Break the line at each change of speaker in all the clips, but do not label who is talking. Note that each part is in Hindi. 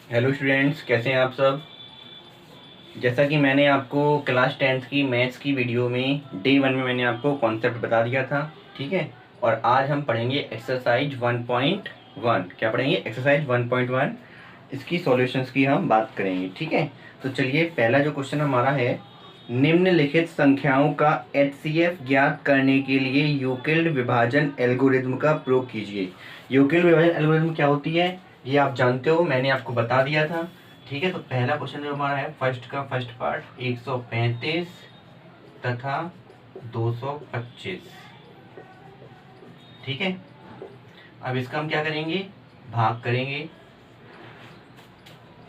हेलो स्टूडेंट्स, कैसे हैं आप सब। जैसा कि मैंने आपको क्लास 10th की मैथ्स की वीडियो में डे 1 में मैंने आपको कॉन्सेप्ट बता दिया था, ठीक है। और आज हम पढ़ेंगे एक्सरसाइज 1.1। क्या पढ़ेंगे? एक्सरसाइज 1.1। इसकी सॉल्यूशंस की हम बात करेंगे, ठीक है। तो चलिए, पहला जो क्वेश्चन हमारा है, निम्नलिखित संख्याओं का एचसीएफ ज्ञात करने के लिए यूक्लिड विभाजन एल्गोरिथम का प्रयोग कीजिए। यूक्लिड विभाजन एल्गोरिथम क्या होती है ये आप जानते हो, मैंने आपको बता दिया था, ठीक है। तो पहला क्वेश्चन जो हमारा है, फर्स्ट का फर्स्ट पार्ट 135 तथा 225, ठीक है। अब इसका हम क्या करेंगे, भाग करेंगे।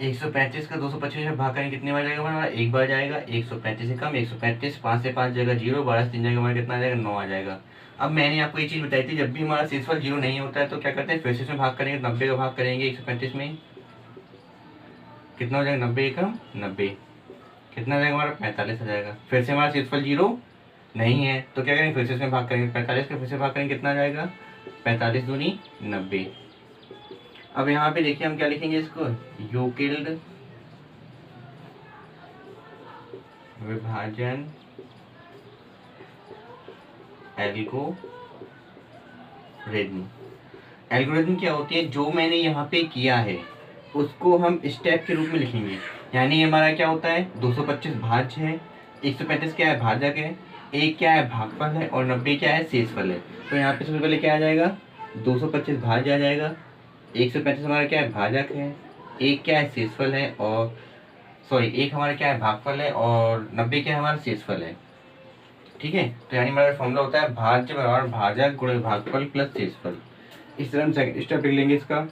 135 का 225 में भाग करेंगे, कितने बार जाएगा हमारा? एक बार जाएगा। 135 से कम 135, 5 से 5 जाएगा 0, 12 से 3 जाएगा हमारा कितना आ जाएगा? 9 आ जाएगा। अब मैंने आपको ये चीज़ बताई थी, जब भी हमारा शेषफल 0 नहीं होता है तो क्या करते हैं, फिर से इसमें भाग करेंगे। 90 का भाग करेंगे 135 में, कितना हो जाएगा? 90 एकम 90, कितना आ जाएगा हमारा? 45 आ जाएगा। फिर से हमारा शेषफल 0 नहीं है तो क्या करेंगे, फिर से इसमें भाग करेंगे। 45 का फिर से भाग करेंगे, कितना आ जाएगा? 45 दूनी 90। अब यहाँ पे देखिए हम क्या लिखेंगे इसको, यूक्लिड विभाजन एल्गोरिथम। एल्गोरिथम क्या होती है, जो मैंने यहाँ पे किया है उसको हम स्टेप के रूप में लिखेंगे। यानी हमारा क्या होता है, 225 भाज्य है, 135 क्या है, भाजक है, एक क्या है, भागफल है, और 90 क्या है, शेषफल है। तो यहाँ पे सबसे पहले क्या आ जाएगा, 225 भाज्य आ जाएगा, 135 हमारा क्या है, भाजक है, एक क्या है, शेषफल है, और सॉरी एक हमारा क्या है, भागफल है, और 90 क्या है, हमारा शेषफल है, ठीक है। तो यानी हमारा फॉर्मूला होता है भाज्य बराबर भाजक गुणे भागफल प्लस शेषफल। इस तरह हम सेकंड स्टेप लिख लेंगे इसका,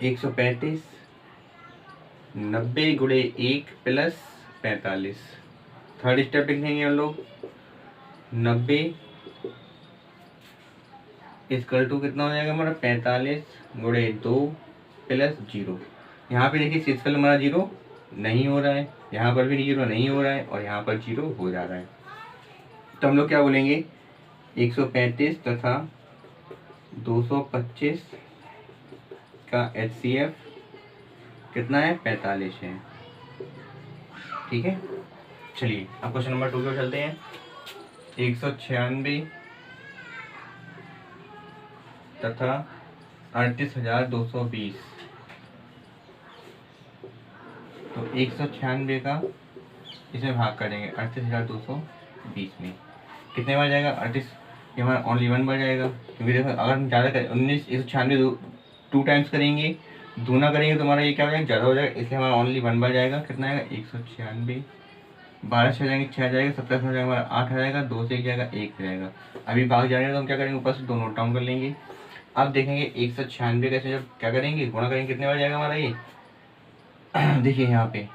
135 90 गुणे 1 प्लस 45। थर्ड स्टेप लिख लेंगे हम लोग, 90 इसकल टू कितना हो जाएगा हमारा, 45 गुणे 2 प्लस 0। यहाँ पे देखिए शेषफल हमारा 0 नहीं हो रहा है, यहाँ पर भी 0 नहीं हो रहा है, और यहाँ पर 0 हो जा रहा है। तो हम लोग क्या बोलेंगे, 135 तथा 225 का एचसीएफ कितना है, 45 है, ठीक है। चलिए अब क्वेश्चन नंबर 2 की ओर चलते हैं। 196 तथा 38,220। तो 196 का इसमें भाग करेंगे 38,220 में, कितने बार जाएगा? 38, ये हमारा ओनली 1 बार जाएगा, क्योंकि देखो अगर हम ज़्यादा करें 196 2 टाइम्स करेंगे, दूना करेंगे तो हमारा ये क्या हो जाएगा, ज़्यादा हो जाएगा, इसलिए हमारा ओनली 1 बार जाएगा। कितना आएगा, 196, 12 से जाएंगे 6 जाएगा, 17 से हो जाएगा हमारा 8 आ जाएगा, 2 से 1 जाएगा 1 जाएगा। अभी भाग जाएगा तो हम क्या करेंगे, ऊपर से 2 नोट डाउन कर लेंगे। अब देखेंगे 196 कैसे जब क्या करेंगे, गुणा करेंगे, कितने बार जाएगा हमारा ये देखिए यहाँ पे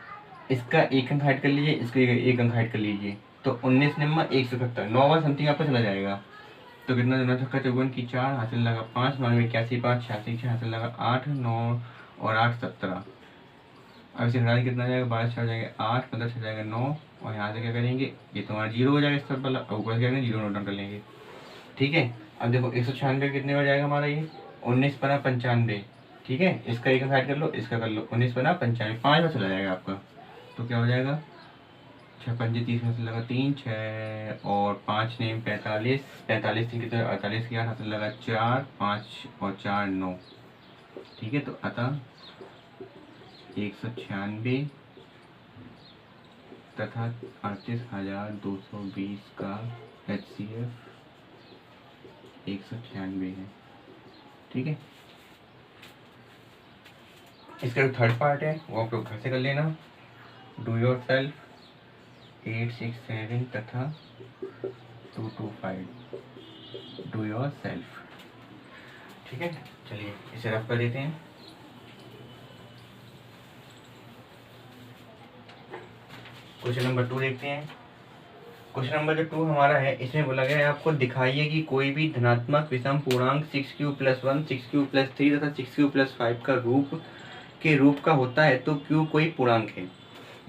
इसका 1 अंक हाइड कर लीजिए, इसका 1 अंक हाइड कर लीजिए, तो 19 नंबर 177, 9 बार समथिंग आपका चला जाएगा। तो कितना, 9 छक्का 54 की 4 हासिल लगा 5, 9 में 81 5 86 6 हासिल लगा 8, 9 और 8 17। अब इसे घटा कितना जाएगा, 12 6 हो जाएगा 8, 15 6 जाएगा 9, और यहाँ से क्या करेंगे, ये तुम्हारा 0 हो जाएगा, इस तरफ वाला ऊपर से क्या करेंगे, 0 नोट डाउन कर लेंगे, ठीक है। अब देखो 196 कितने बार जाएगा हमारा ये, 19 बना 95, ठीक है। इसका एक साइड कर लो, इसका कर लो, 19 बना 95, 5 बार चला जाएगा आपका। तो क्या हो जाएगा, 6 पंजे 30 में से लगा 3 6 और 5 नेम 45, 45 थी कितने, 48 की 8 हाथ लगा 4 5 और 4 9, ठीक है। तो अतः 196 तथा 38,220 का HCF 196 है, ठीक है। इसका जो थर्ड पार्ट है वो आप लोग घर से कर लेना, डू योर सेल्फ। 867 तथा 225, डू योर सेल्फ, ठीक है। चलिए इसे रफ कर देते हैं। क्वेश्चन नंबर 2 देखते हैं। क्वेश्चन नंबर जो 2 हमारा है, इसमें बोला गया है आपको दिखाइए कि कोई भी धनात्मक विषम पूर्णांक 6q+1 6q+3 तथा 6q+5 के रूप का होता है तो q कोई पूर्णांक है।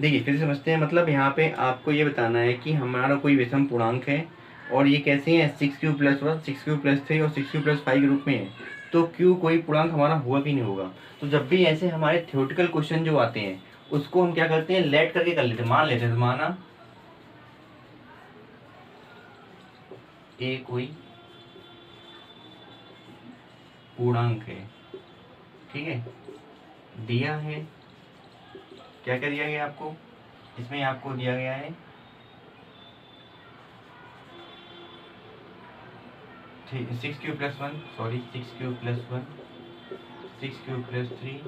देखिए फिर समझते हैं, मतलब यहाँ पे आपको ये बताना है कि हमारा कोई विषम पूर्णांक है और ये कैसे है, 6q+1 6q+3 और 6q+5 के रूप में है। तो Q कोई पूर्णांक हमारा होगा कि नहीं होगा। तो जब भी ऐसे हमारे थ्योरेटिकल क्वेश्चन जो आते हैं उसको हम क्या करते हैं, लेट करके कर लेते हैं, मान लेते हैं। तो माना A कोई पूर्णांक है, ठीक है, दिया है, क्या क्या दिया गया आपको, इसमें आपको दिया गया है 6q+1, sorry 6q+1, 6q+3,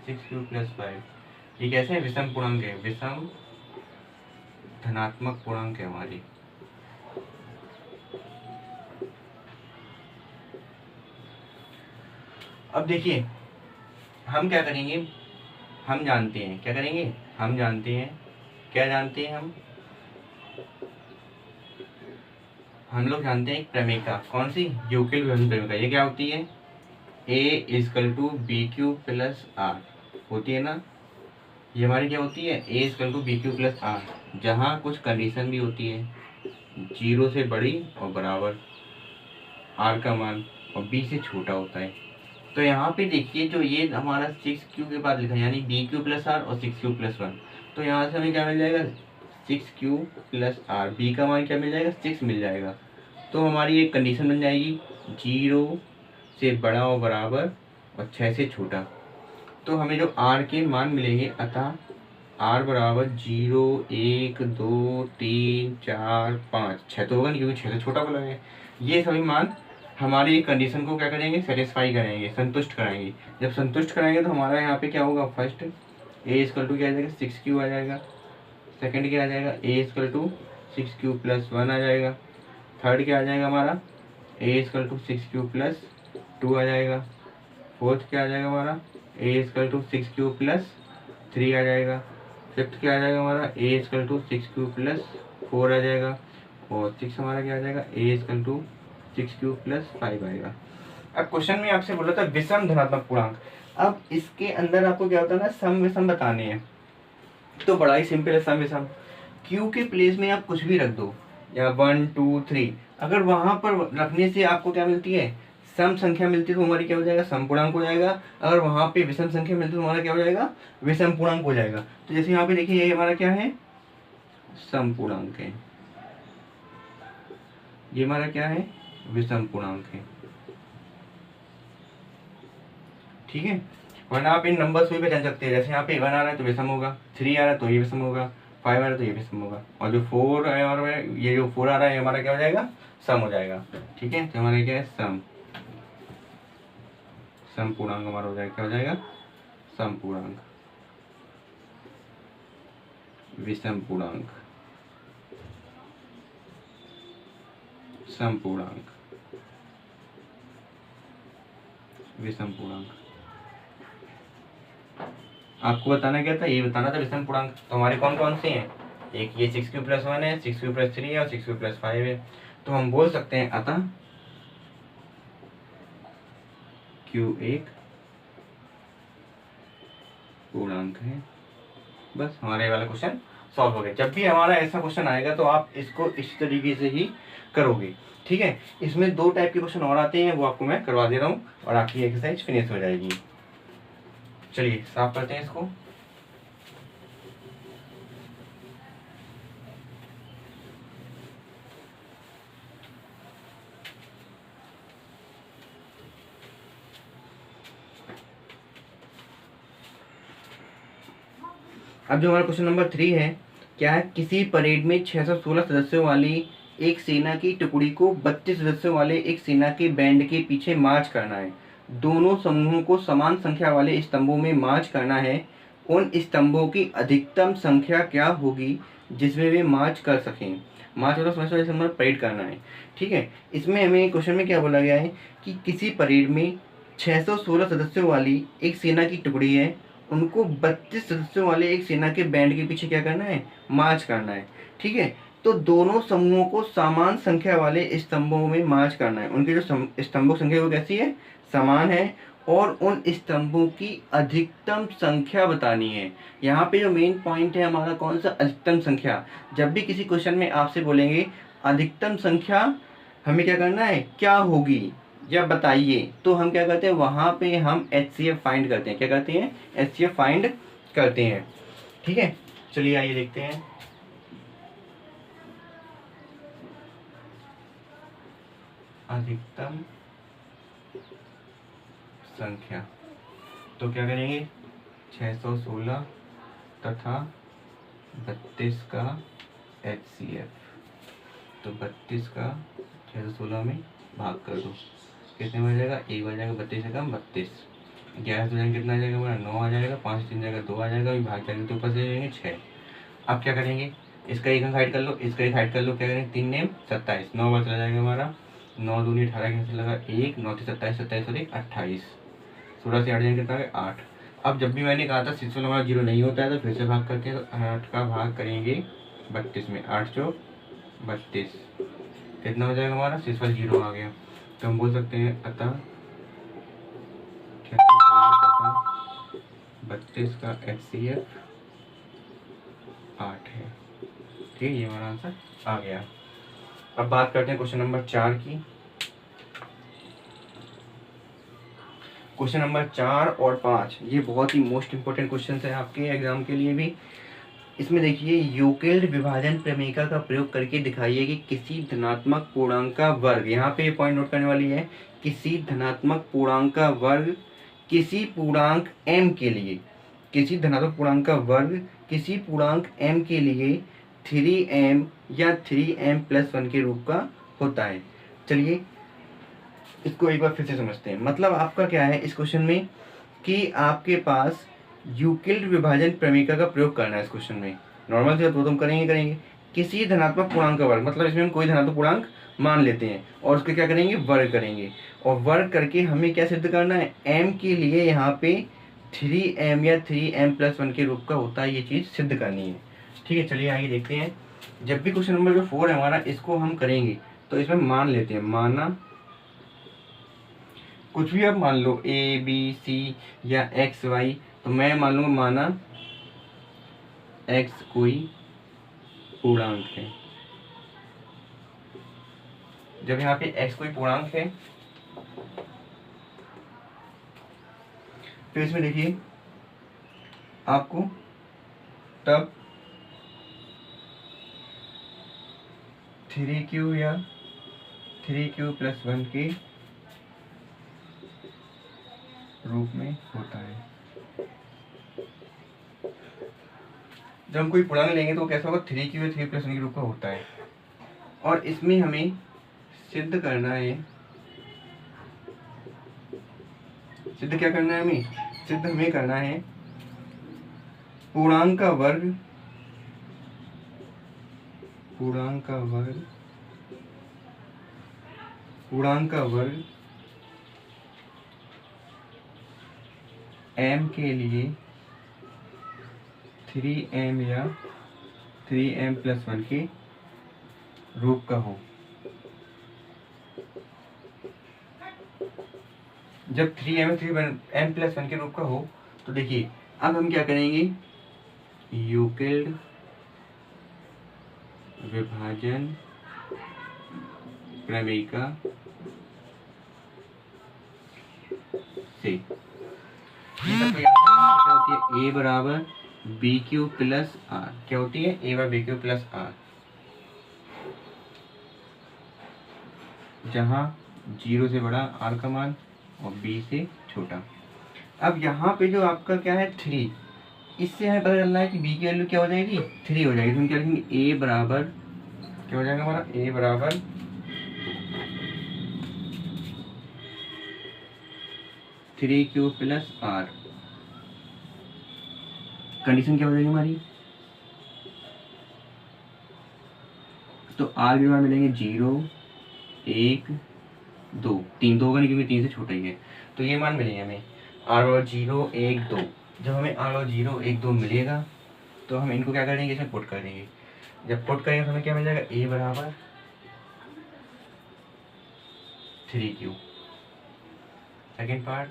6q+5। ये कैसे है, विषम पूर्णांक है, विषम धनात्मक पूर्णांक है हमारी। अब देखिए हम क्या करेंगे, हम जानते हैं क्या करेंगे, हम जानते हैं, क्या जानते हैं हम लोग जानते हैं एक प्रमेयिका, कौन सी, यूक्लिड विभजन प्रमेयिका। ये क्या होती है, A=BQ+R होती है ना। ये हमारी क्या होती है, A=BQ+R, जहाँ कुछ कंडीशन भी होती है, 0 से बड़ी और बराबर R का मान और B से छोटा होता है। तो यहाँ पे देखिए जो ये हमारा 6q के बाद लिखा है, यानी BQ+R और 6q+1, तो यहाँ से हमें क्या मिल जाएगा, 6q+R, B का मान क्या मिल जाएगा, 6 मिल जाएगा। तो हमारी एक कंडीशन बन जाएगी, 0 से बड़ा और बराबर और 6 से छोटा। तो हमें जो R के मान मिलेंगे, अतः R बराबर 0, 1, 2, 3, 4, 5, 6 तो होगा नहीं क्योंकि 6 से छोटा बोला है। ये सभी मान हमारी कंडीशन को क्या करेंगे, सेटिस्फाई करेंगे, संतुष्ट कराएंगे। जब संतुष्ट कराएंगे तो हमारा यहाँ पे क्या होगा, फर्स्ट A= क्या आ जाएगा, 6q आ जाएगा। सेकंड क्या आ जाएगा, A=6q+1 आ जाएगा। थर्ड क्या आ जाएगा हमारा, A=6q+2 आ जाएगा। फोर्थ क्या आ जाएगा हमारा, A=6q+3 आ जाएगा। फिफ्थ क्या आ जाएगा हमारा, A=6q+4 आ जाएगा। और सिक्स हमारा क्या आ जाएगा, A=6q+5 आएगा। अब क्वेश्चन में आपसे बोला था विषम धनात्मक पूर्णांक। अब इसके अंदर आपको क्या होता है ना, सम विषम बताने हैं। तो बड़ा ही सिंपल है, सम विषम। Q के प्लेस में आप कुछ भी रख दो, या 1, 2, 3, अगर वहां पर रखने से आपको क्या मिलती है, सम संख्या मिलती है, तो हमारी क्या हो जाएगा, सम पूर्णांक हो जाएगा। अगर वहां पे विषम संख्या मिलती है तो हमारा क्या हो जाएगा, विषम पूर्णांक हो जाएगा। तो जैसे यहाँ पे देखिए ये हमारा क्या है, सम पूर्णांक है, ये हमारा क्या है, विषम पूर्णांक है, ठीक है। वरना आप इन नंबर्स को भी पहचान सकते हैं, जैसे यहाँ पे 1 आ रहा है तो विषम होगा, 3 आ रहा है तो ये विषम होगा, 5 आ रहा है तो ये विषम होगा, और जो 4 है और ये जो 4 आ रहा है हमारा क्या हो जाएगा, सम हो जाएगा, ठीक है। तो हमारा क्या है, सम, सम पूर्णांक हमारा हो जाएगा, क्या हो जाएगा, सम पूर्णांक, विषम पूर्णांक, सम पूर्णांक, विषम पूर्णांक। आपको बताना क्या था, ये बताना था विषम पूर्णांक। तो हमारे कौन कौन से हैं, एक ये 6q+1 है, 6q+3 है और 6q+5 है। तो हम बोल सकते हैं अतः Q एक पूर्णांक है। बस हमारे वाला क्वेश्चन सॉल्व हो गया। जब भी हमारा ऐसा क्वेश्चन आएगा तो आप इसको इस तरीके से ही करोगे, ठीक है। इसमें 2 टाइप के क्वेश्चन और आते हैं, वो आपको मैं करवा दे रहा हूँ और आपकी एक्सरसाइज फिनिश हो जाएगी। चलिए साफ करते हैं इसको। अब जो हमारा क्वेश्चन नंबर 3 है, क्या है, किसी परेड में 616 सदस्यों वाली एक सेना की टुकड़ी को 32 सदस्यों वाले एक सेना के बैंड के पीछे मार्च करना है। दोनों समूहों को समान संख्या वाले स्तंभों में मार्च करना है। उन स्तंभों की अधिकतम संख्या क्या होगी जिसमें वे मार्च कर सकें। मार्च मतलब समझो जैसे हमारा परेड करना है, ठीक है। इसमें हमें क्वेश्चन में क्या बोला गया है कि किसी परेड में 616 सदस्यों वाली एक सेना की टुकड़ी है, उनको 32 सदस्यों वाले एक सेना के बैंड के पीछे क्या करना है, मार्च करना है, ठीक है। तो दोनों समूहों को समान संख्या वाले स्तंभों में मार्च करना है। उनकी जो स्तंभों की संख्या वो कैसी है, समान है, और उन स्तंभों की अधिकतम संख्या बतानी है। यहाँ पे जो मेन पॉइंट है हमारा कौन सा, अधिकतम संख्या। जब भी किसी क्वेश्चन में आपसे बोलेंगे अधिकतम संख्या हमें क्या करना है, क्या होगी, या बताइए, तो हम क्या करते हैं, वहां पे हम HCF फाइंड करते हैं। क्या करते हैं, HCF फाइंड करते हैं। ठीक है, चलिए आइए देखते हैं। अधिकतम संख्या, तो क्या करेंगे, 616 तथा 32 का HCF। तो 32 का 616 में भाग कर दो, कितने बन जाएगा, 1 बन जाएगा। 32 से कम 32, 11 से कितना आ जाएगा हमारा, 9 आ जाएगा। 5 से 3 जाएगा 2 आ जाएगा, भाग जाएगा तो ऊपर से जाएंगे 6। अब क्या करेंगे, इसका एक अंक हाइड कर लो, इसका एक हाइड कर लो। क्या करेंगे, 3 नेम 27, 9 बार चला जाएगा हमारा। 9 दूनी 18 कैसे लगा, 1 9 से 27, 27 और 1 28, 16 से 8 जाएंगे कितना है 8। अब जब भी मैंने कहा था सिक्सफुल हमारा 0 नहीं होता है, तो फिर से भाग करते हैं। तो 8 का भाग करेंगे 32 में, 8 चौक 32, कितना हो जाएगा हमारा, सिक्सफुल 0 आ गया। तो हम बोल सकते हैं अतः 32 का HCF 8 है। ठीक है, ये हमारा आंसर आ गया। अब बात करते हैं क्वेश्चन नंबर 4 की। क्वेश्चन नंबर 4 और 5 ये बहुत ही मोस्ट इंपोर्टेंट क्वेश्चन है आपके एग्जाम के लिए भी। इसमें देखिए, यूक्लिड विभाजन प्रमेयिका का प्रयोग करके दिखाइए कि किसी धनात्मक पूर्णांक का वर्ग, यहाँ पे पॉइंट नोट करने वाली है, किसी धनात्मक पूर्णांक का वर्ग किसी पूर्णांक m के लिए, किसी धनात्मक पूर्णांक का वर्ग किसी पूर्णांक m के लिए 3m या 3m+1 के रूप का होता है। चलिए इसको एक बार फिर से समझते हैं। मतलब आपका क्या है इस क्वेश्चन में, कि आपके पास यूक्लिड विभाजन प्रमेयिका का प्रयोग करना है इस क्वेश्चन में। नॉर्मल से तो तुम करेंगे किसी धनात्मक पूर्णांक का वर्ग, मतलब इसमें हम कोई धनात्मक पूर्णांक मान लेते हैं और उसके क्या करेंगे, वर्ग करेंगे। और वर्ग करके हमें क्या सिद्ध करना है, m के लिए यहाँ पे 3m या 3m+1 के रूप का होता है, ये चीज़ सिद्ध करनी है। ठीक है, चलिए आगे देखते हैं। जब भी क्वेश्चन नंबर जो 4 है हमारा, इसको हम करेंगे तो इसमें मान लेते हैं, माना कुछ भी आप मान लो, ABC या XY। तो मैं मान लूँगा माना x कोई पूर्णांक है। जब यहाँ पे x कोई पूर्णांक है, फिर इसमें देखिए आपको तब 3q या 3q+1 के रूप में होता है। जब हम कोई पूर्णांक लेंगे तो कैसा होगा, 3q या 3+1 के रूप का होता है। और इसमें हमें सिद्ध करना है, सिद्ध क्या करना है हमें, सिद्ध हमें करना है पूर्णांक का वर्ग, पूर्णांक का वर्ग, पूर्णांक का वर्ग m के लिए 3m या 3m+1 के रूप का हो। जब 3m या 3m+1 के रूप का हो, तो देखिए अब हम क्या करेंगे, यूक्लिड विभाजन प्रमेयिका से क्या होती है, a बराबर BQ+R। क्या होती है, a/BQ+R, जहाँ 0 से बड़ा r का मान और b से छोटा। अब यहाँ पे जो आपका क्या है 3, इससे हमें पता चल रहा है कि b की वैल्यू क्या हो जाएगी, 3 हो जाएगी। तो हम क्या लिखेंगे, a बराबर क्या हो जाएगा हमारा, a बराबर 3q+R। कंडीशन क्या हो जाएगी हमारी, तो r के मान मिलेंगे 0 1 2, 3 तो होगा नहीं क्योंकि 3 से छोटा ही है। तो ये मान मिलेंगे हमें r बराबर 0 1 2। जब हमें r बराबर 0 1 2 मिलेगा तो हम इनको क्या करेंगे, इसमें पुट कर देंगे। जब पुट करेंगे तो हमें क्या मिल जाएगा, a बराबर 3q। सेकेंड पार्ट,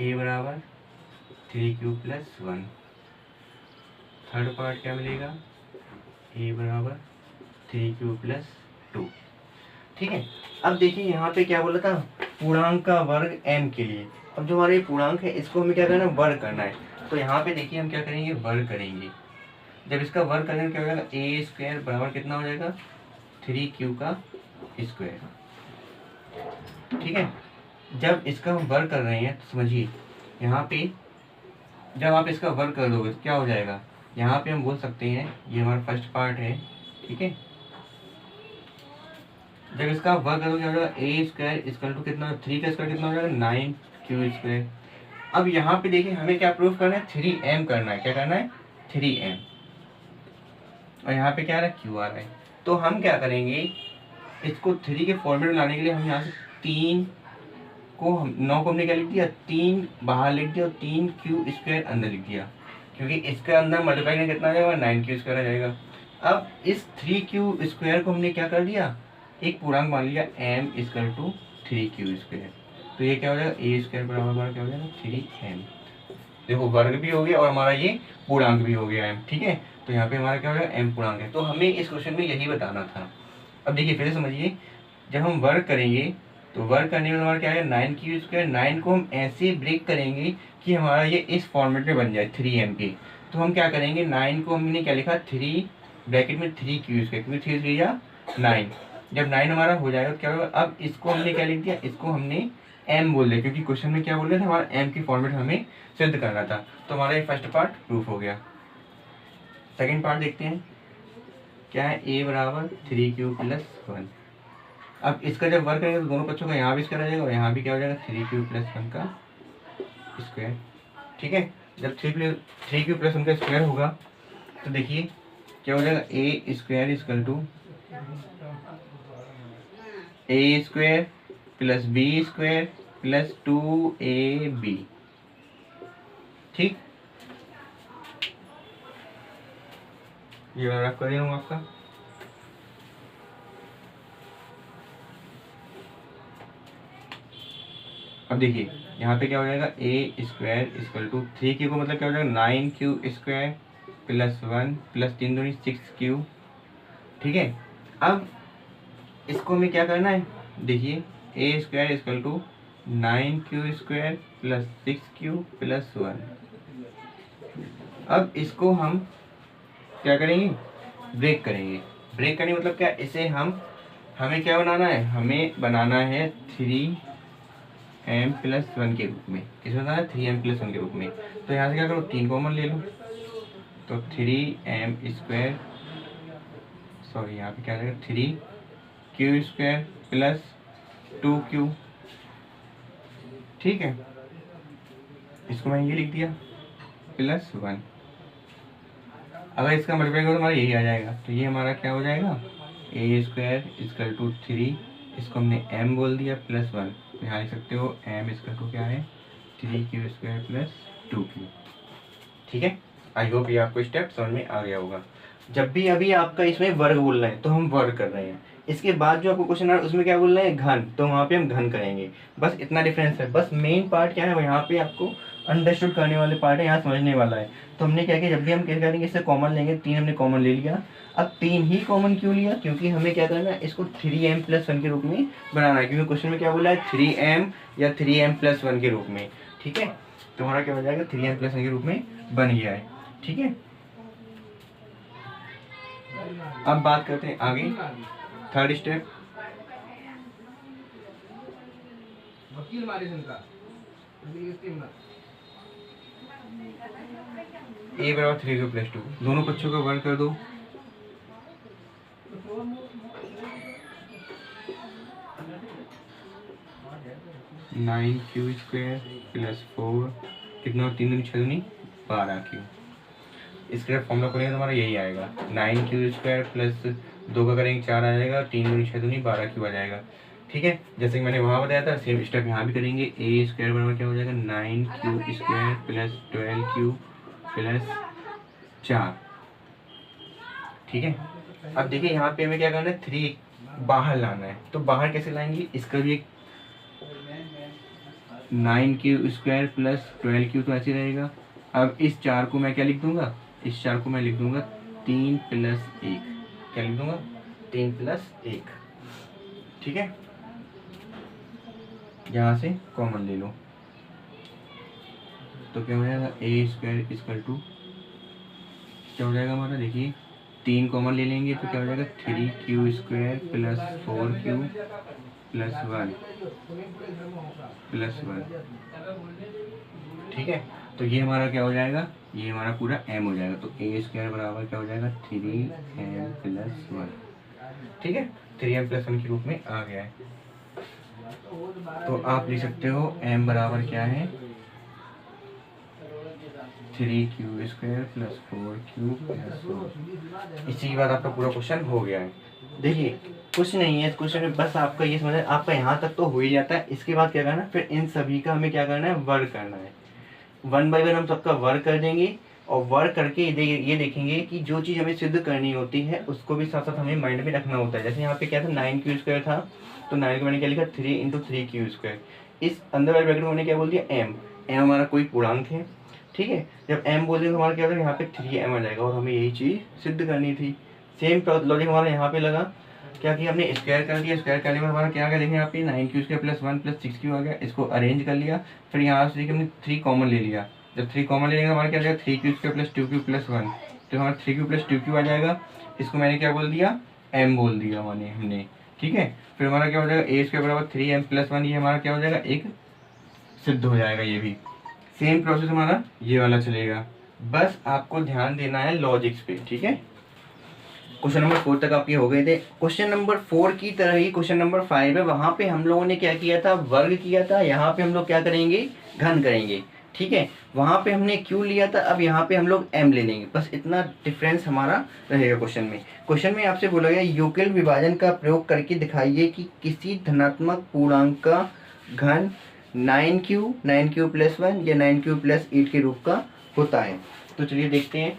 a बराबर 3q+1। थर्ड पार्ट क्या मिलेगा, a बराबर 3q+2। ठीक है। अब देखिए यहाँ पे क्या बोला था, पूर्णांक का वर्ग m के लिए। अब जो हमारा ये पूर्णांक है इसको हमें क्या करना है, वर्ग करना है। तो यहाँ पे देखिए हम क्या करेंगे, वर्ग करेंगे। जब इसका वर्ग करेंगे क्या हो जाएगा, ए स्क्वायर बराबर कितना हो जाएगा, 3q का स्क्वायर। ठीक है। जब इसका हम वर्ग कर रहे हैं तो समझिए यहाँ पे जब आप इसका वर्ग कर दोगे तो क्या हो जाएगा, यहाँ पे हम बोल सकते हैं ये हमारा फर्स्ट पार्ट है। ठीक है। जब इसका वर्ग करोगे क्या हो जाएगा, ए स्क्वायर इक्वल टू कितना, 3 का स्क्वायर कितना हो जाएगा, 9q स्क्वायर। अब यहाँ पे देखिए हमें क्या प्रूफ करना है, 3m करना है। क्या करना है, 3m। और यहाँ पे क्या आ रहा है, q आ रहा है। तो हम क्या करेंगे, इसको 3 के फॉर्मेट में लाने के लिए हम यहाँ से 3 को हम 9 को हमने क्या लिख दिया, 3 बाहर लिख दिया और 3q स्क्वायर अंदर लिख दिया, क्योंकि इसके अंदर मल्टीप्लाई में कितना आ जाएगा, 9q स्क्वायर आ जाएगा। अब इस 3q स्क्वायर को हमने क्या कर दिया, एक पूर्णांक मान लिया m equal to 3q square. तो ये क्या हो जाएगा, ए स्क्वायर बराबर हमारा क्या हो जाएगा, 3m। देखो वर्ग भी हो गया और हमारा ये पूर्णांक भी हो गया m। ठीक है। तो यहाँ पे हमारा क्या हो जाएगा, m पूर्णांक है। तो हमें इस क्वेश्चन में यही बताना था। अब देखिए फिर से समझिए, जब हम वर्ग करेंगे तो वर्ग करने में हमारा क्या है, 9q स्क्वायर। 9 को हम ऐसे ब्रेक करेंगे कि हमारा ये इस फॉर्मेट में बन जाए 3m के। तो हम क्या करेंगे, 9 को हमने क्या लिखा, 3 ब्रैकेट में 3q स्क्वायर, क्योंकि 3 3 या 9। जब 9 हमारा हो जाएगा तो क्या होगा, अब इसको हमने क्या लिख दिया, इसको हमने m बोल दिया, क्योंकि क्वेश्चन में क्या बोल रहे थे, हमारा m की फॉर्मेट हमें सिद्ध करना था। तो हमारा ये फर्स्ट पार्ट प्रूफ हो गया। सेकेंड पार्ट देखते हैं क्या है, a बराबर 3q प्लस 1। अब इसका जब वर्क करेंगे तो दोनों पक्षों का यहाँ भी स्क्वायर आ जाएगा और यहाँ भी क्या हो जाएगा, 3q प्लस 1 का स्क्वायर। ठीक है। जब 3q प्लस 1 का स्क्वायर होगा तो देखिए क्या हो जाएगा, A square equal to A square plus B square plus 2ab। ठीक, ये मैं रफ कर दिया हूँ आपका। अब देखिए यहाँ पे क्या हो जाएगा, A square equal to 3q को मतलब क्या हो जाएगा, 9q स्क्वायर प्लस 1 प्लस 3 दूनी 6q। ठीक है। अब इसको हमें क्या करना है, देखिए A square equal to 9q square plus 6q plus 1। अब इसको हम क्या करेंगे, ब्रेक करेंगे। ब्रेक करने मतलब क्या, इसे हमें क्या बनाना है, हमें बनाना है 3m प्लस 1 के रूप में। किसमें बनाना है, 3m प्लस 1 के रूप में। तो यहाँ से क्या करो, 3 कॉमन ले लो, तो 3m स्क्वायर, सॉरी यहाँ पे क्या रहेगा, 3q स्क्वायर प्लस 2q। ठीक है। इसको मैं ये लिख दिया प्लस 1। अगर इसका मल्टीप्लाई करो तो हमारा यही आ जाएगा। तो ये हमारा क्या हो जाएगा, ए स्क्वायर इक्वल टू 3, इसको हमने m बोल दिया प्लस 1। तो यहाँ लिख सकते हो m इक्वल टू क्या है, 3q स्क्वायर प्लस 2q। ठीक है। आई होप ये आपको स्टेप समझ में आ गया होगा। जब भी अभी आपका इसमें वर्ग बोलना है तो हम वर्ग कर रहे हैं, इसके बाद जो आपको क्वेश्चन आ रहा है उसमें क्या बोलना है, घन, तो वहाँ पे हम घन करेंगे। बस इतना डिफरेंस है। बस मेन पार्ट क्या है, यहाँ पे आपको अंडरस्टूड करने वाले पार्ट है, यहाँ समझने वाला है। तो हमने क्या किया, जब भी हम क्या करेंगे, इससे कॉमन लेंगे, 3 हमने कॉमन ले लिया। अब 3 ही कॉमन क्यों लिया, क्योंकि हमें क्या करना है, इसको 3m प्लस 1 के रूप में बनाना है, क्योंकि क्वेश्चन में क्या बोला है, 3m या 3m प्लस 1 के रूप में। ठीक है। तो हमारा क्या हो जाएगा, 3m प्लस 1 के रूप में बन गया है। ठीक है। अब बात करते हैं आगे, थर्ड स्टेप। ए बराबर 3q प्लस 2, दोनों पक्षों का वर्ग कर दो। नाइन क्यू स्क्वायर प्लस 4 कितना, 3 दूनी 6 दूनी 12q। इसका फॉर्मूला करेंगे तो हमारा यही आएगा, 9q स्क्वायर प्लस 2 का करेंगे 4 आ जाएगा, 3 दूनी 6 दूनी 12q आ जाएगा। ठीक है। जैसे कि मैंने वहाँ बताया था, सेम स्टेप यहाँ भी करेंगे। ए स्क्वायर बराबर क्या हो जाएगा, 9q square plus 12q plus 4। ठीक है। अब देखिए यहाँ पे हमें क्या करना है, 3 बाहर लाना है। तो बाहर कैसे लाएंगे, इसका भी एक 9q स्क्वायर प्लस 12q तो ऐसे रहेगा। अब इस 4 को मैं क्या लिख दूंगा, इस 4 को मैं लिख दूंगा 3 प्लस 1। क्या लिख दूंगा, 3 प्लस 1। ठीक है, यहाँ से कॉमन ले लो तो क्या हो जाएगा, ए स्क्वायर इक्वल टू क्या हो जाएगा हमारा, देखिए 3 कॉमन ले लेंगे तो क्या हो जाएगा 3q square plus 4q plus 1 plus 1। ठीक है, तो ये हमारा क्या हो जाएगा, ये हमारा पूरा m हो जाएगा। तो ए स्क्वायर बराबर क्या हो जाएगा 3m प्लस 1। ठीक है, 3m प्लस 1 के रूप में आ गया है। तो आप लिख सकते हो m बराबर क्या है 3q square plus 4q plus 1। इसी के बाद आपका पूरा क्वेश्चन हो गया है। देखिए कुछ नहीं है इस क्वेश्चन में, बस आपका ये समझ आपका यहाँ तक तो हो ही जाता है। इसके बाद क्या करना है, फिर इन सभी का हमें क्या करना है, वर्क करना है। 1 बाई 1 हम सबका वर्क कर देंगे और वर्क करके ये देखेंगे कि जो चीज़ हमें सिद्ध करनी होती है उसको भी साथ साथ हमें माइंड में रखना होता है। जैसे यहाँ पे क्या था 9q स्क्वायर था, तो 9 को मैंने क्या लिखा 3 इंटू 3q स्क्वायर। इस अंदर वाले ब्रैकेट में मैंने क्या बोल दिया m हमारा कोई पूर्णांक है। ठीक है, जब m बोल दिया तो हमारा क्या होगा, यहाँ पे 3m आ जाएगा और हमें यही चीज़ सिद्ध करनी थी। सेम लॉजिक हमारा यहाँ पे लगा, क्या किया हमने स्क्वायर कर दिया, स्क्वायर करने में हमारा क्या आ गया, देखिए यहाँ पे 9q square plus 1 plus 6q आ गया। इसको अरेंज कर लिया, फिर यहाँ से देखिए हमने 3 कॉमन ले लिया। जब 3 कॉमन ले लेंगे हमारा क्या आ जाएगा 3q square plus 2q plus 1, तो हमारा 3q प्लस 2q आ जाएगा। इसको मैंने क्या बोल दिया, m बोल दिया माने हमने। ठीक है, फिर हमारा क्या हो जाएगा ए स्क्वायर बराबर 3m प्लस 1, ये हमारा क्या हो जाएगा एक सिद्ध हो जाएगा। ये भी सेम प्रोसेस हमारा ये वाला चलेगा। बस आपको ध्यान देना है लॉजिक्स पे। ठीक है, क्वेश्चन नंबर 4 तक आप ये हो गए थे। क्वेश्चन नंबर 4 की तरह ही क्वेश्चन नंबर 5 है, वहां पे हम लोगों ने क्या किया था, वर्ग किया था। यहाँ पे हम लोग क्या करेंगे, घन करेंगे। ठीक है, वहां पे हमने q लिया था, अब यहाँ पे हम लोग m ले लेंगे। बस इतना डिफरेंस हमारा रहेगा क्वेश्चन में आपसे बोला गया यूक्लिड विभाजन का प्रयोग करके दिखाइए कि किसी धनात्मक पूर्णांक का घन 9q प्लस 1 या 9q प्लस 8 के रूप का होता है। तो चलिए देखते हैं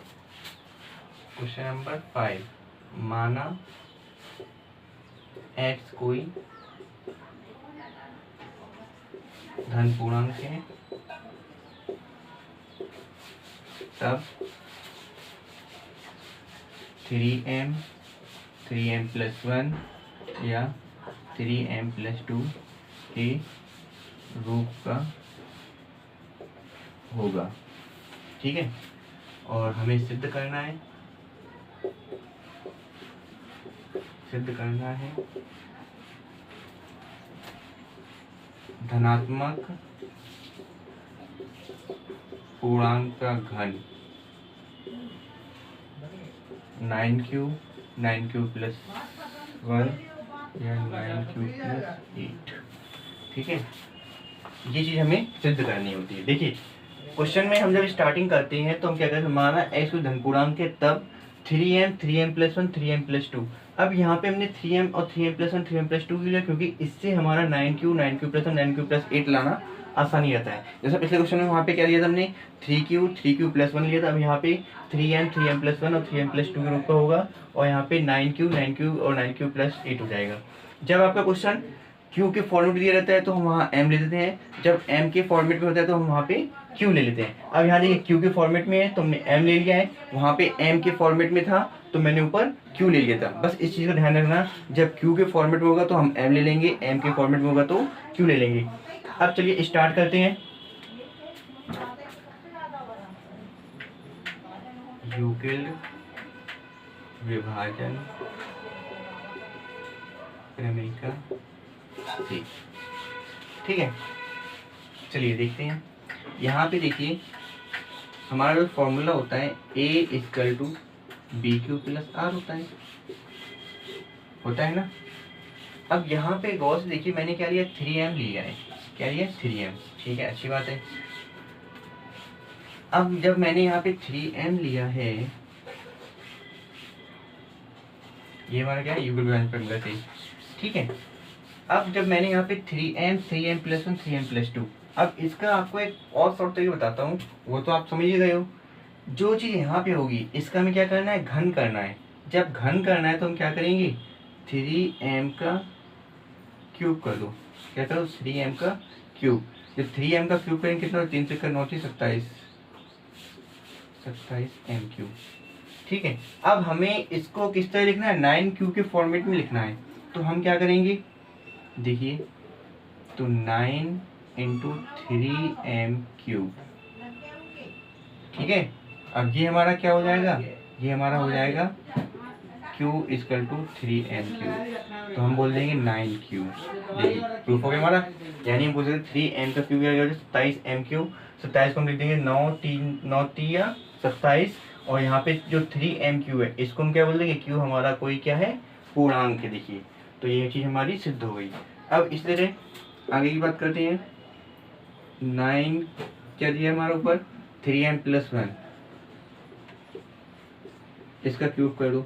क्वेश्चन नंबर 5। माना x कोई धन पूर्णांक है, तब 3m प्लस 1 या 3m प्लस 2 के रूप का होगा। ठीक है, और हमें सिद्ध करना है धनात्मक पूर्णांक का घन 9q प्लस 1 या 9q प्लस 8। ठीक है, ये चीज हमें सिद्ध करनी होती है। देखिए क्वेश्चन में हम जब स्टार्टिंग करते हैं तो हम क्या करते हैं, माना x कोई धन पूर्णांक है, तब 3m प्लस 1 3m प्लस 2। अब यहाँ पे हमने 3m और 3m प्लस 1 3m प्लस 2 लिया, क्योंकि इससे हमारा 9q प्लस 1 9q प्लस 8 लाना आसानी रहता है। जैसे पिछले क्वेश्चन में वहाँ पे क्या लिया था हमने 3q प्लस 1 लिया था। अब यहाँ पे 3m प्लस 1 और 3m प्लस 2 के रूप का होगा, और यहाँ पे 9q और 9q प्लस 8 हो जाएगा। जब आपका क्वेश्चन q के फॉर्मेट दिया रहता है तो हम वहाँ m ले लेते हैं, जब m के फॉर्मेट में होता है तो हम वहाँ पे q ले लेते हैं। अब यहाँ देखिए q के फॉर्मेट में है तो हमने m ले लिया है, वहाँ पे m के फॉर्मेट में था तो मैंने ऊपर q ले लिया था। बस इस चीज़ का ध्यान रखना, जब q के फॉर्मेट में होगा तो हम m ले लेंगे, m के फॉर्मेट में होगा तो q ले लेंगे। अब चलिए स्टार्ट करते हैं। यूक्लिड विभाजन क्रमिका से। ठीक है, चलिए देखते हैं। यहाँ पे देखिए हमारा जो फॉर्मूला होता है a equal to B Q plus R होता है ना। अब यहाँ पे गौर से देखिए मैंने क्या लिया 3m लिया है, क्या लिया 3m। ठीक है, अच्छी बात है। अब जब मैंने यहाँ पे 3m लिया है, ये हमारा क्या है यूक्लिड विभाजन क्रमिका से। ठीक है, अब जब मैंने यहाँ पे 3m प्लस 1 3m प्लस 2, अब इसका आपको एक और शॉर्ट तरीका बताता हूँ, वो तो आप समझ ही गए हो। जो चीज़ यहाँ पे होगी इसका हमें क्या करना है, घन करना है। जब घन करना है तो हम क्या करेंगे 3m का क्यूब कर दो। क्या करो 3m का क्यूब। जब 3m का क्यूब करेंगे कितना, 3 से 9 27m क्यूब। ठीक है, अब हमें इसको किस तरह लिखना है 9q के फॉर्मेट में लिखना है। तो हम क्या करेंगे देखिए तो 9 इंटू 3m³, ठीक है। अब ये हमारा क्या हो जाएगा, ये हमारा हो जाएगा Q इक्वल टू 3m³, तो हम बोल देंगे 9Q। देखिए प्रूफ हो गया हमारा, यानी हम बोल सकते 3m का क्यूब क्या 27m³। 27 को हम लिख देंगे 9 27, और यहाँ पे जो 3m³ है इसको हम क्या बोल देंगे, Q हमारा कोई क्या है, पूर्णांक है। देखिए तो ये चीज़ हमारी सिद्ध हो गई। अब इस तरह आगे की बात करते हैं। 9 क्या दिया हमारा ऊपर, 3m+1, इसका क्यूब कर दो।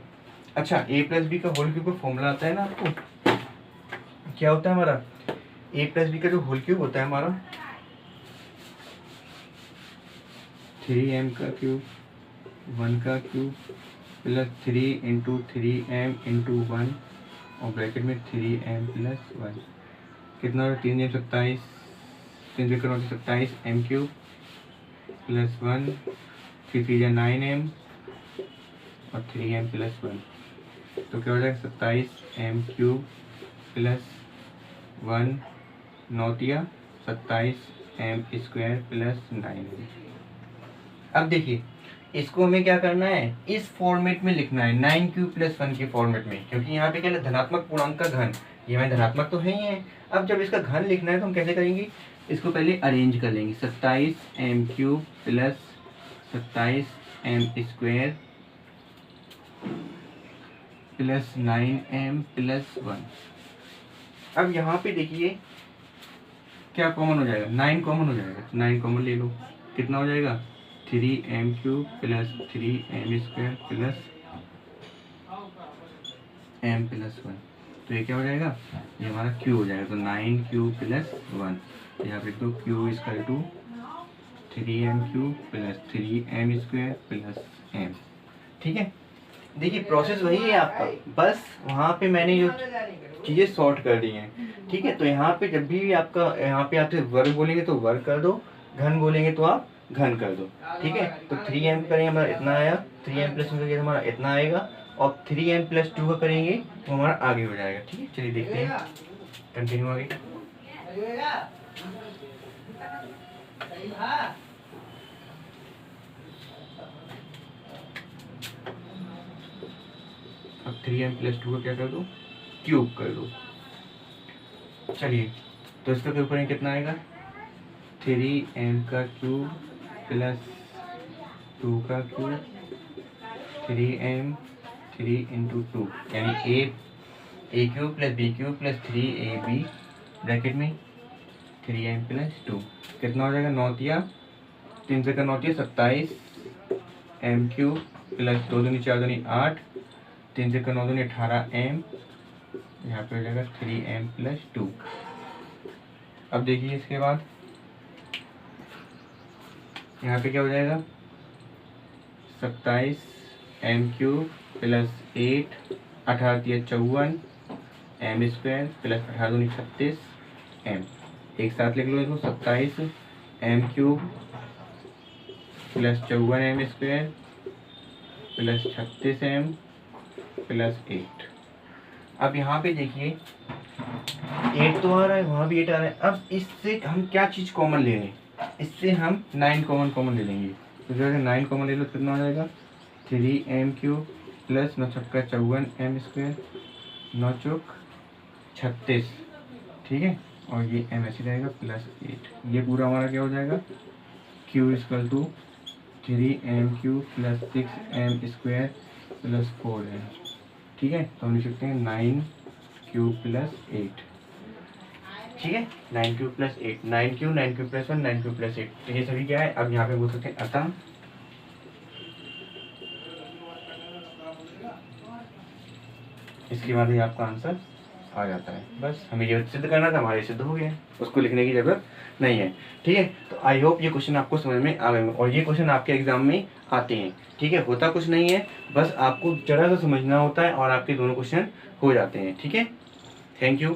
अच्छा a+b का होल क्यूब का फॉर्मूला आता है ना आपको, क्या होता है हमारा, a+b का जो होल क्यूब होता है हमारा 3m का क्यूब 1 का cube plus 3 into 3m into 1 और ब्रैकेट में 3m+1, कितना होगा 3 27, 3 27 m³ प्लस 1, 3 9m और 3m+1, तो क्या हो जाएगा 27m³ plus 1 9 27m² plus 9m। अब देखिए इसको हमें क्या करना है, इस फॉर्मेट में लिखना है 9Q+1 के फॉर्मेट में, क्योंकि यहाँ पे क्या है धनात्मक पूर्णांक का घन, ये हमें धनात्मक तो है ही है। अब जब इसका घन लिखना है तो हम कैसे करेंगे, इसको पहले अरेंज कर लेंगे, 27m³ plus 27m² plus 9m+1। अब यहाँ पे देखिए क्या कॉमन हो जाएगा, 9 कॉमन हो जाएगा, 9 कॉमन ले लो, कितना हो जाएगा 3m³ plus 3m² plus m+1, तो ये क्या हो जाएगा, ये हमारा q हो जाएगा, तो 9q+1, यहाँ पे तो q equal to 3m³ plus 3m² plus m, ठीक है। देखिए प्रोसेस वही है आपका, बस वहाँ पे मैंने जो चीज़ें सॉर्ट कर दी हैं, ठीक है। तो यहाँ पे जब भी आपका यहाँ पे आपसे वर्ग बोलेंगे तो वर्ग कर दो, घन बोलेंगे तो आप घन कर दो, ठीक है। तो 3m करेंगे हमारा इतना आया, 3m+1 करेंगे हमारा इतना आएगा, और 3m+2 का करेंगे तो हमारा आगे हो जाएगा, ठीक है। चलिए देखते हैं, कंटिन्यू आगे। अब 3m+2 का क्या कर दो, क्यूब कर दो। चलिए तो इसका क्यूब करेंगे कितना आएगा, 3m का क्यूब प्लस 2 का क्यूब 3m 3 इंटू 2, यानी a³ plus b³ plus 3ab bracket में 3m+2, कितना हो जाएगा 9 3 से का 9 27 m³ प्लस 2 दूनी 4 दूनी 8, 3 से का 9 दूनी 18m, यहाँ पे हो जाएगा 3m+2। अब देखिए इसके बाद यहाँ पे क्या हो जाएगा 27m³ प्लस 8 18 54 m² प्लस 18 दूनी 36 m, एक साथ लिख लो इसको, 27m³ plus 54 m² plus 36m plus 8। अब यहाँ पे देखिए 8 तो आ रहा है, वहाँ भी 8 आ रहा है। अब इससे हम क्या चीज़ कॉमन ले लें, इससे हम 9 कॉमन ले लेंगे, तो जो है 9 कॉमन ले लो, कितना हो जाएगा 3m³ प्लस 9 छक्का 54 m², 9 चौक 36, ठीक है, और ये m ऐसे रहेगा प्लस 8। ये पूरा हमारा क्या हो जाएगा, q equal to 3m³ plus 6m² plus 4m, ठीक है। तो हम लिख सकते हैं 9q प्लस 8, ठीक है, 9q plus 8, 9q 9q+1 9q plus 8, तो ये सभी क्या है। अब यहाँ पे बोल सकते हैं अतः इसके बाद ही आपका आंसर आ जाता है। बस हमें ये सिद्ध करना था, हमारे सिद्ध हो गया, उसको लिखने की जरूरत नहीं है, ठीक है। तो आई होप ये क्वेश्चन आपको समझ में आ गए, और ये क्वेश्चन आपके एग्जाम में आते हैं, ठीक है। होता कुछ नहीं है, बस आपको जरा सा समझना होता है और आपके दोनों क्वेश्चन हो जाते हैं, ठीक है। Thank you.